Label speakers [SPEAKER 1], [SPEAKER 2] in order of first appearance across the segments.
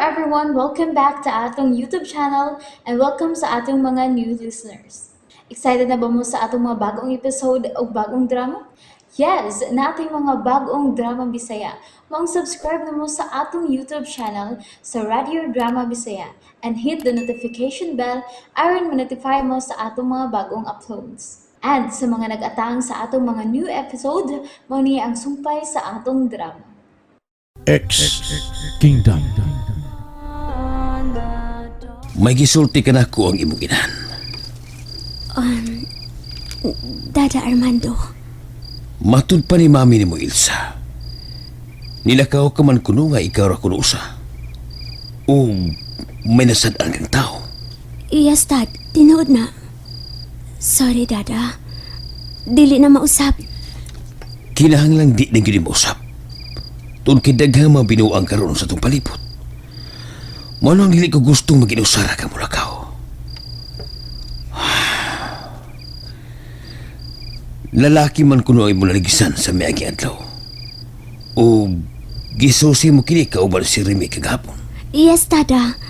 [SPEAKER 1] everyone, welcome back to atong YouTube channel and welcome sa atong mga new listeners. Excited na ba mo sa atong mga bagong episode o bagong drama? Yes, na ating mga bagong drama Bisaya. Subscribe na mo sa atong YouTube channel sa Radio Drama Bisaya and hit the notification bell aron ma-notify mo sa atong mga bagong uploads. And sa mga nag-atang sa atong mga new episode, mo niya ang sumpay sa atong drama.
[SPEAKER 2] X Kingdom.
[SPEAKER 3] May gisulti ka na ko ang imong inahan.
[SPEAKER 4] Dada Armando.
[SPEAKER 3] Matud pa ni mami ni mo, Ilsa. Nilakaw ka man kuno nga ikaw ra kuno usa. O may nasadaan kang tao.
[SPEAKER 4] Yes, Dad. Tinood na. Sorry, Dada. Dili na mausap.
[SPEAKER 3] Kinahanglang di na gini mo usap. Tun kidaghang mga binuang karon sa itong palibot. Mano ang dili ko gustong maginusara ka mula kao. Lalaki man kuno ay mula ligisan sa miagi adlaw. O gisusi mo kini kauban si Remy kagapon.
[SPEAKER 4] Yes, Dada.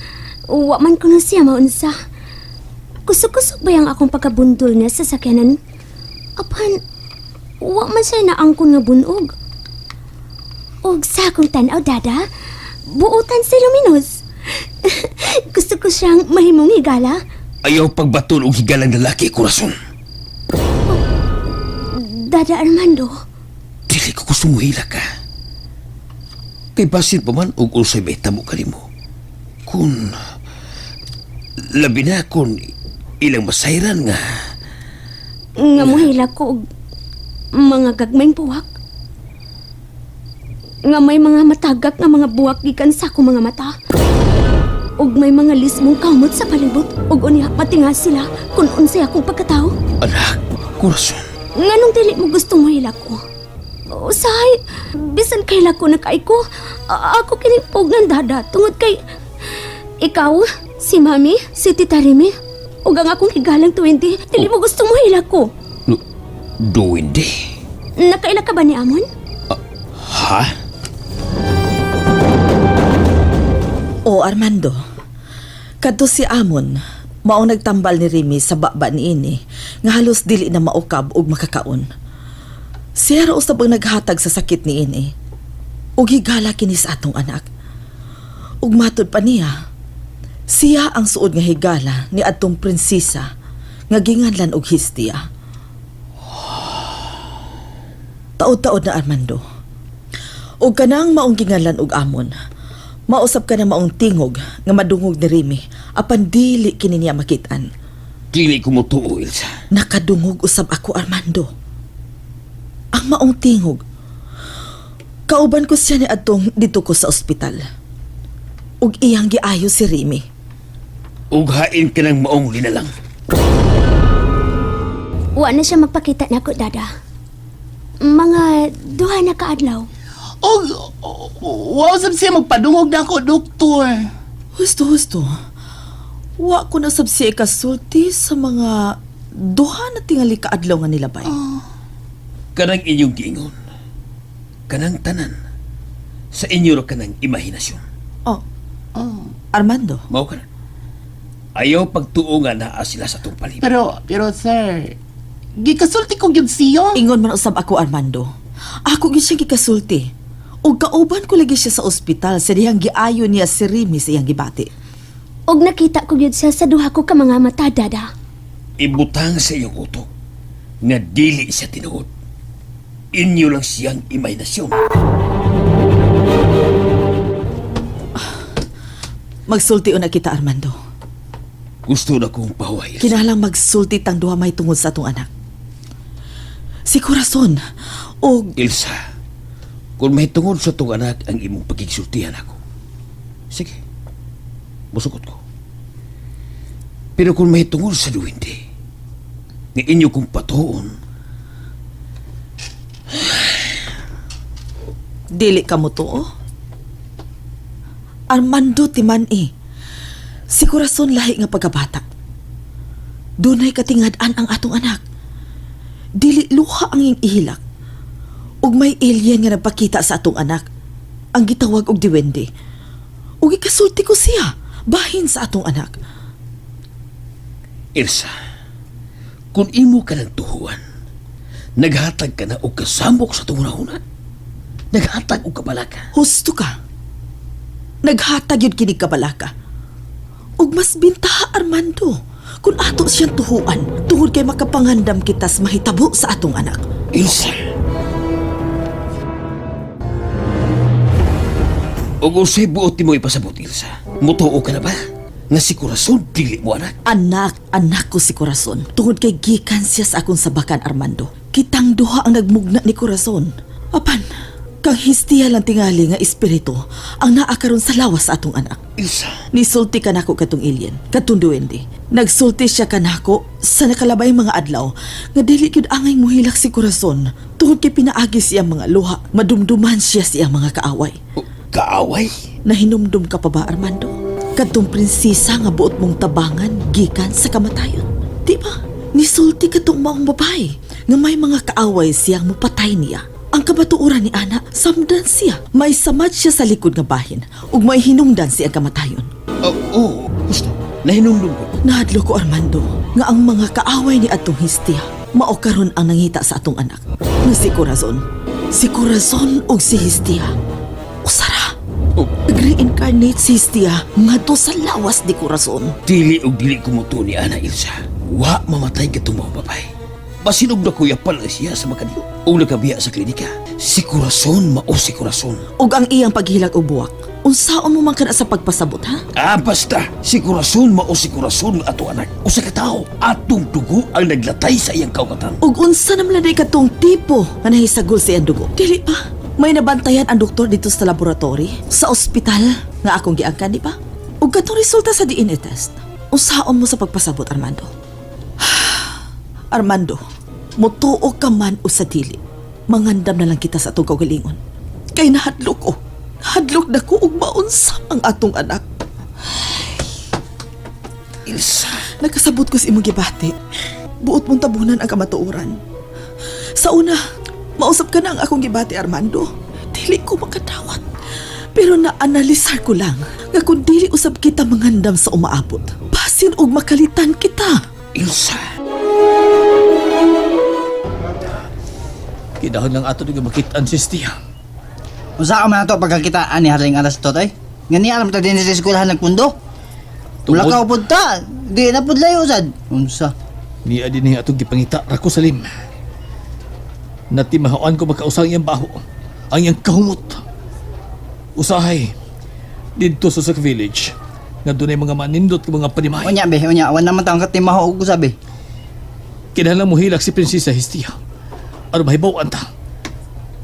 [SPEAKER 4] Wa man ko na siya maunsa. Kusog-kusog ba yung akong pagkabundol niya sa sakyanan? Apan, wa man siya naangkon nga bunog. Og sa akong tanaw, Dada, buutan si Luminos. Gusto ko siyang mahimong higala.
[SPEAKER 3] Ayaw pagbaton og higalang lalaki, kurason.
[SPEAKER 4] Dada Armando.
[SPEAKER 3] Dili ko gusto mo hila ka. Kay basin pa man og unsay may tamo kanimo. Kun labi na kun ilang masayran nga.
[SPEAKER 4] Nga mohila ko og mga gagmayng buwak. Nga may mga matagak nga mga buwak gikan sa akong mga mata. Og may mga lismong kamot sa palibot. Og unya matinga sila kung unsay akong pagkatao.
[SPEAKER 3] Anak, kurason.
[SPEAKER 4] Nganong dili mo gusto mahila ko? Usahay, bisan kaila ko nakay ko. Ako kinipog ng Dada tungod kay ikaw, si Mami, si Tita Remy, ug ang akong higalang 20, dili mo gusto mahila ko.
[SPEAKER 3] Duwindi.
[SPEAKER 4] Nakaila ka ba ni Amon?
[SPEAKER 3] Ha?
[SPEAKER 5] O Armando, kadto si Amon, mao nagtambal ni Remy sa baba ni ini, nga halos dili na maukab og makakaon. Siya ra usab ang naghatag sa sakit ni ini, ug higala kini sa atong anak. Ug matud pa niya, siya ang suod nga higala ni atong prinsesa nga ginganlan og Histia. Taod-taod na Armando. Ug kanang maong ginganlan og Amon, mausap ka na maong tingog nga madungog ni Remy apan dili kini niya makitaan.
[SPEAKER 3] Dili ko mo tuo, Ilsa.
[SPEAKER 5] Nakadungog usab ako, Armando. Ang maong tingog. Kauban ko siya ni atong dito ko sa ospital. Ug iyang giayo si Remy.
[SPEAKER 3] Ug hain ka ng maong linalang.
[SPEAKER 4] Wa na siya magpakita nako, Dada. Mga duha na kaadlaw.
[SPEAKER 6] Wow, sab siya magpadungog na ako, doktor.
[SPEAKER 5] Husto. Wa ko na sab siya ikasulti sa mga duha na tingali kaadlaw nga nilabay.
[SPEAKER 3] Kanang inyong giingon. Kanang tanan. Sa inyo ro kanang imahinasyon.
[SPEAKER 5] Armando,
[SPEAKER 3] Mao ka na. Ayaw pagtuo nga naa sila sa itong palibot.
[SPEAKER 6] Pero sir, gikasulti ko gyud siya.
[SPEAKER 5] ingon man usab ako, Armando. Ako gyud siya gikasulti. Ug kauban ko lagi siya sa ospital sa dihang giayo niya si Remy sa iyang gibati.
[SPEAKER 4] Og nakita ko gyud siya sa duha ko ka mga mata, Dada.
[SPEAKER 3] Ibutang sa iyong utok nga dili siya tinuod. Inyo lang siyang imahinasyon.
[SPEAKER 5] Magsulti una kita, Armando.
[SPEAKER 3] Gusto na kong pahuway.
[SPEAKER 5] Kinalang magsulti tang duha may tungod sa atong anak. Si Corazon o
[SPEAKER 3] Ilsa, kung may tungod sa itong anak ang imong pagkiksultihan ako, sige, musukot ko. Pero kung may tungod sa duwindi, nga inyo kong patuon,
[SPEAKER 5] dili ka mo to. Armando timan si Corazon lahi nga pagkabata. Dunay katingad-an ang atong anak. Dili luha ang iyong ihilak. Ug may alien nga nagpakita sa atong anak. Ang gitawag og diwende. Ug ikasulti ko siya, bahin sa atong anak.
[SPEAKER 3] Ilsa, kung imo ka ng tuhuan, naghatag ka na o kasambok sa tunahuna. Naghatag o kabalaka.
[SPEAKER 5] Husto ka. Naghatag yun kinig kabalaka. Ug mas bintaha, Armando, kung ato siyang tuhuan, tungod kay makapangandam kitas mahitabo sa atong anak.
[SPEAKER 3] Ilsa. O kung sa'y buot mo ipasabot, Ilsa, mutuo ka na ba? Nga si Corazon, dili mo anak.
[SPEAKER 5] Anak ko si Corazon. Tungod kay gikan siya sa akong sabakan, Armando. Kitang duha ang nagmugna ni Corazon. Apan, kang histiya lang tingali nga espiritu ang naakaron sa lawas sa atong anak.
[SPEAKER 3] Ilsa.
[SPEAKER 5] Nisulti ka nako katong alien, katong duwende. Nagsulti siya kanako sa nakalabay mga adlaw nga dili gyud angay muhilak si Corazon tungod kay pinaagi siya mga luha, madumduman siya mga kaaway.
[SPEAKER 3] O, kaaway?
[SPEAKER 5] Nahinumdum ka pa ba, Armando? Katong prinsesa nga buot mong tabangan gikan sa kamatayon. Di ba? Nisulti katong maong babae nga may mga kaaway siyang mupatay niya. Ang kabatuuran ni Ana, samdan siya. May samad siya sa likod nga bahin ug may hinungdan siya kamatayon.
[SPEAKER 3] Oo, gusto. Nahinumdum ko.
[SPEAKER 5] Nahadlo ko, Armando, nga ang mga kaaway ni atong histiya mao karon ang nangita sa atong anak. Nga si Corazon. Si Corazon ug si histiya. Usara.
[SPEAKER 3] O,
[SPEAKER 5] Nag-reincarnate si histiya ngadto sa lawas ni Corazon.
[SPEAKER 3] dili o dili kumuto ni Ana, Ilsa. Wa mamatay ka mga babae. Basinog na kuya pala siya sa makadyo. O nakabiya sa klinika. Si Corazon, mao si Corazon.
[SPEAKER 5] Ug ang iyang paghilag og buwak. Unsaon mo man kana sa pagpasabot, ha?
[SPEAKER 3] Basta. Si Corazon, mao si Corazon nga ato anak. Usa ka tao. Atong dugo ang naglatay sa iyang kawatan.
[SPEAKER 5] Ug unsa naman na katong tipo nga nahisagol sa iyang dugo? Dili pa. May nabantayan ang doktor dito sa laboratory, sa ospital nga akong giangkan, di ba? Ug katong resulta sa DNA test. Unsaon mo sa pagpasabot, Armando? Armando, mutuo ka man o sa dili. Mangandam na lang kita sa atong kaugalingon. Kay nahadlok ko. Nahadlok na ko ug maunsa ang atong anak.
[SPEAKER 3] Ilsa.
[SPEAKER 5] Nagkasabot ko sa imong gibati. Buot mong tabunan ang kamatuoran. Sa una, mausap ka na ang akong gibati, Armando. Dili ko makadawat. Pero naanalisar ko lang nga kung dili usab kita mangandam sa umaabot, basin og makalitan kita.
[SPEAKER 3] Ilsa.
[SPEAKER 2] Kinahon lang ato nga makitaan si Stiya.
[SPEAKER 7] Usa ka man ato pagkakitaan ni Harling alas totoy. Nga niya alam ta din sa eskwelahan nagpundo. Wala ka upod ta. Di na pud layo sad. Unsa?
[SPEAKER 2] Niya din atong gipangita ra ko salim. Natimahaan ko makausang iyang baho. Ang iyang kahumot. Usahay. Dito sa village. Nga doon mga manindot ng mga panimay.
[SPEAKER 7] Unya be, unya awan naman tang katimaho og sabi.
[SPEAKER 2] Kinahanglan mo hilak si Prinsesa Histia. Aron mahibaw ta.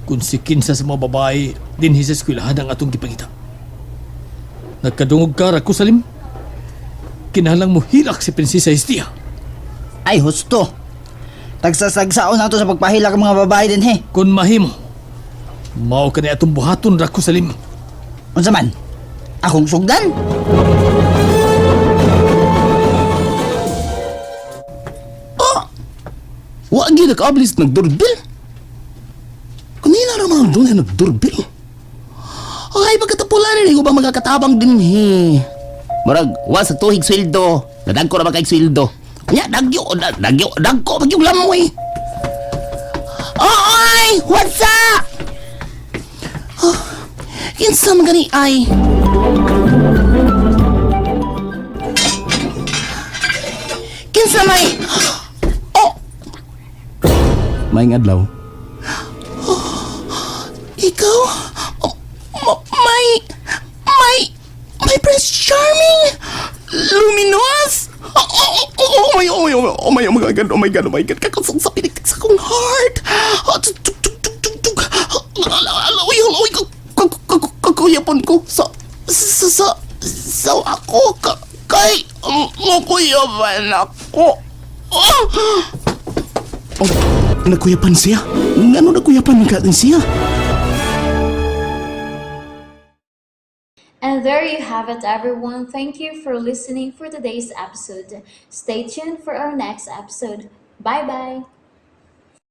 [SPEAKER 2] Kung si kinsa sa mga babae dinhi sa eskwelahan ang atong gipangita. Nagkadungog ka ra ko salim. Kinahanglan mo hilak si Prinsesa Histia.
[SPEAKER 7] Ay husto. Tagsasagsaon nato sa pagpahila ka mga babae din he.
[SPEAKER 2] Kung mahimo, mao ka na atong buhaton ra ko salim.
[SPEAKER 7] Unsa man? Akong sugdan?
[SPEAKER 6] Wa gyud nakablis nagdoorbell. Kanina naman doon ay nagdoorbell. Ay, pagkatapulan ni ko ba magkakatabang din he. Marag, wa sa tuhig sweldo. Nadag ko na ba kay sweldo? Nya, dagko, pagyong lamoy. Ay, what's up? Oh, kinsa man gani ay? Kinsa may? Oh, may adlaw. Ikaw? Oh, may Prince Charming? Luminous? Oh my God, kakasang sa pinig sa kong heart. Alaway, kakuyapon ko sa ako, kay makuyapan ako. Oh, nakuyapan siya? Ano nakuyapan ka din siya?
[SPEAKER 1] And there you have it, everyone. Thank you for listening for today's episode. Stay tuned for our next episode. Bye bye.